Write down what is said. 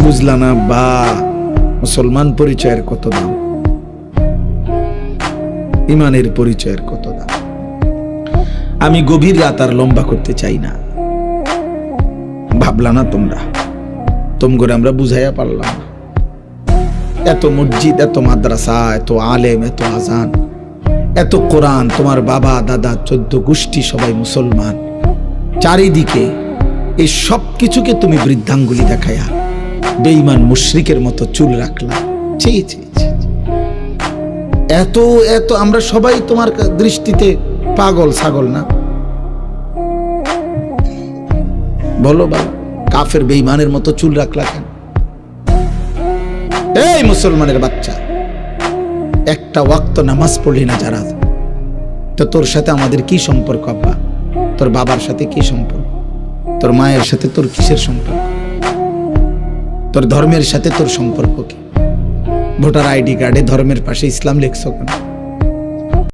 বুঝলা না বা মুসলমান পরিচয়ের কত দাম, ইমানের পরিচয়ের কত দাম। আমি গভীর রাত আর লম্বা করতে চাই না। ভাবলা না তোমরা, তোমরা আমরা বুঝাইয়া পারলাম না। এত মসজিদ, এত মাদ্রাসা, এত আলেম, এত আজান, এত কোরআন, তোমার বাবা দাদা 14 গোষ্ঠী সবাই মুসলমান, চারিদিকে এই সব কিছুকে তুমি বৃদ্ধাঙ্গুলি দেখায়া বেঈমান মুশরিকের মতো চুল রাখলা। ছি ছি ছি। এত এত আমরা সবাই তোমার দৃষ্টিতে পাগল ছাগল না? বলো বাবা, কাফের বেঈমানের মতো চুল রাখলা কেন? এই মুসলমানের বাচ্চা, একটা ওয়াক্ত নামাজ পড়লি না যারা, তো তোর সাথে আমাদের কি সম্পর্ক? আব্বা, তোর বাবার সাথে কি সম্পর্ক? তোর মায়ের সাথে তোর কিসের সম্পর্ক? তোর ধর্মের সাথে তোর সম্পর্ক কি? ভোটার আইডি কার্ডে ধর্মের পাশে ইসলাম লিখছো কেন?